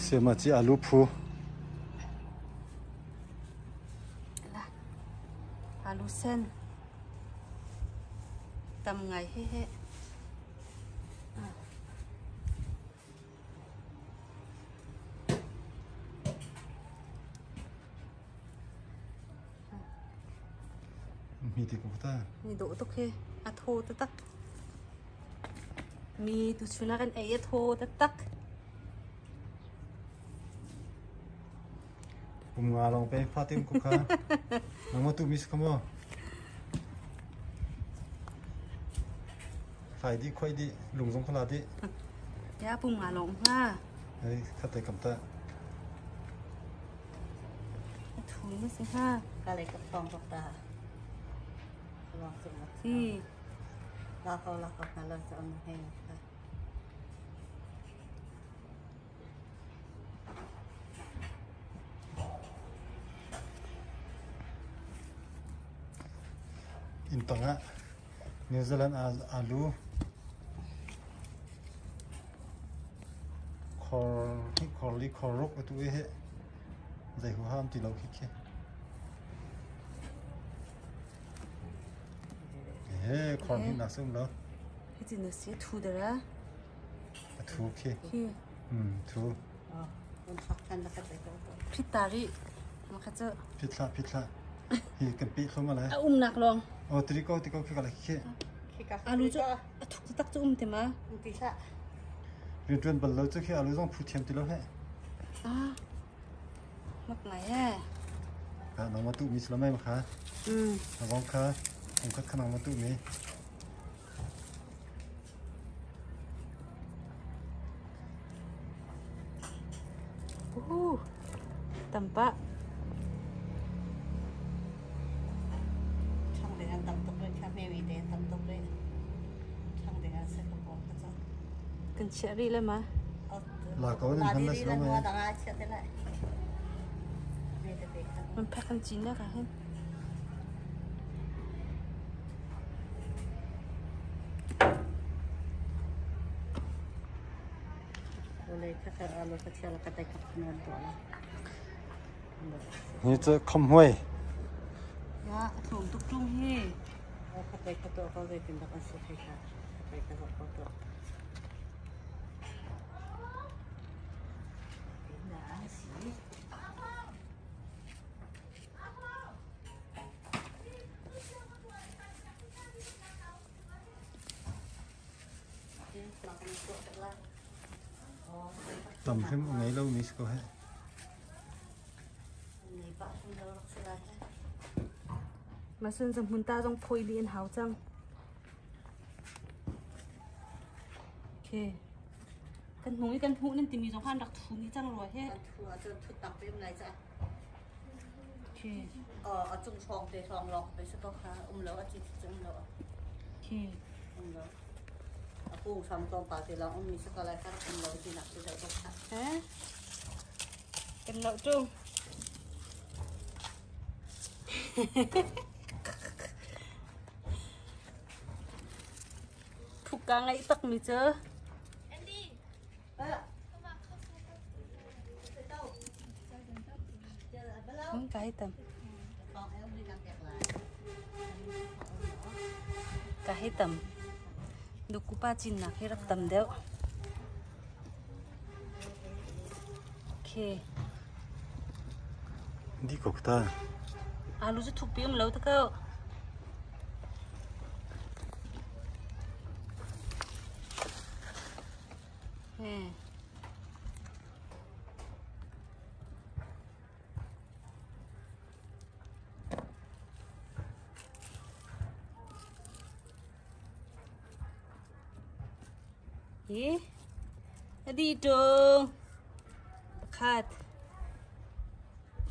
xe mà chỉ alu phu alu sen tầm ngày hết mi thì cũng ta mi đổ tóc he thô tất tắc mi tu chuna kan ấy thô tất tắc cùng ngà lòng pe phát tim cũng khá nó mà tu miss không phải đi quay đi lùng giống không là đi ya bung ngà lòng ha đấy khát tay cầm ta thú nó sẽ ha cái nàyกับตาลองสินะ ที่ เราเขาเราจะเอามาให้ค่ะ in tanga New Zealand alu korok itu zai hu ham ti lo khike korn hi na sum lo ให้จินเสียทูเด้อ thu ke ที่ thu อ๋อคนพักกันแล้วก็ไปตัว พิตาริมันก็จะ pitla hi kan pi khoma la หนักลง o triko ke kala khike ขี้กัก อาลูจะถูกตักจะเต็มอ่ะ ตีชะ rin rin bal lo chu khi alu jong phu thiam ti lo he มักไหนอ่ะ ka no ma tu mi slo mai ma kha awang kha ong khat khana ma tu mi ตำปะ ช่างเดือนตำตกเลยค่ะไม่มีเดือนตำตกเลยช่างเดือนเสร็จก็บอกก็จะ กันเชอรี่เลยมะ la ko nin han la slo มัว mai ต่างอาเชื่อได้เลยไม่ได้ไปค่ะ มันแพ็คกันจีนแล้วค่ะเห็น เลยถ้าเกิดเอาลูกเชื่อแล้วก็ได้กับนอนตัวละ ni chu khom hoi ยะถุงตุกจุ้งเฮ่ แล้วก็ไปกับตัวเขาเลยเป็นแบบสุดท้ายค่ะไปกับเขาตัวหนาสี tầm thêm ngày lâu mi ko he มาซึ่งจำพุนตาต้องพอยเรียนหาวจังโอเคกันหูนี่กันหูนั่นติมีสองพันดักทุนนี่จังรวยเฮ่ ทัวจนทุกตักเป็นไรจ้ะ โอเค เอาจุ่มชองเตะชองหลอกไปสักก็ค่ะแล้วอาทิตย์จุ่มแล้ว โอเค แล้วผู้ทำกองปราบที่เรามีสักอะไรค่ะเราที่หนักที่เราต้องทำ ฮะกันเราจุ้งถูกกลางไอ้ตักมีเจอไก่เต็มไก่เต็มดูกูป้าจินนักให้รักเต็มเดียวโอเค đi cục ta อาลูจะถูกเปี้ยมแล้วตะเก้าดีจังขาด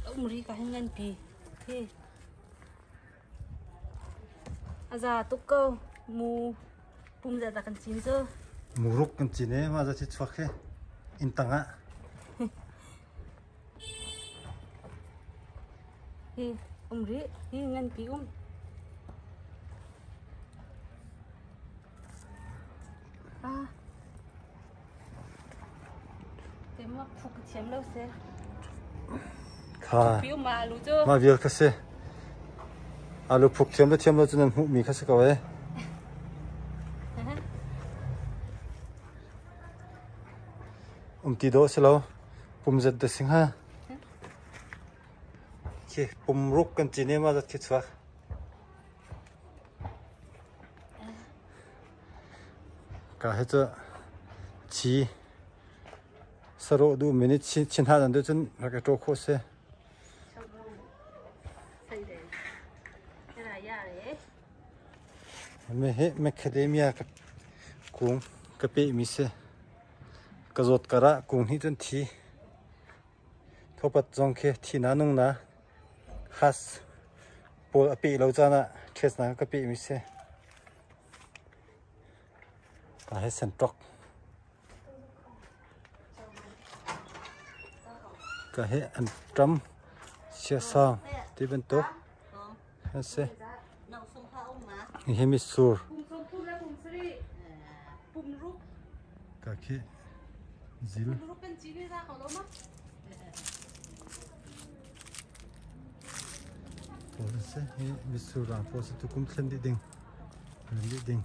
อุ้มรีกันเงินปีเฮ้อาจารย์ตุกเกอมูปุ่มจะตักกันจีนเจอ muruk kan chine ma za chi chwak he in tanga เฮ้อุ้มรีเฮ้เงินปีอุ้มเต็ม mà phục chiếm lâu xe ค่ะ phiếu mà lú chưa มาเวียลคัสเซอาลูกพุกเทียมแล้วเทียมแล้วจนหูมีคัสกเอาไว้ตีโดสิเราปุ่มจัดเดสิงฮะโอเคปุ่มรุกกันจีเนี่ยมาจัดคิดสักก็ให้จะชีสรุปดูมินิชินหาดันเดจนรักโตโคเซ cái này ya đấy ไม่เห็นแมคคาเดเมียกับกุ้งกะปิมิเซกระโดดกระกุ้งนี่จนทีทบจงเคทีนานุงนะฮัสปูอปิเราจะนะเคสนะกะปิมิเซก็ให้เส้นตรอกก็ให้อันตรมเชียซองที่เป็นโต๊ะฮัสเซ น้องส่งข้าวมา นี่ให้มิสูร์ bùm sông phun ra bùm sri bùm rút ก็แค่ซิล bùm rút bên chín đi ra khỏi đâu mất โอ้ยเซ่มิสูร์อ่ะพอสุดทุกคนเล่นดิดิงเล่นดิดิง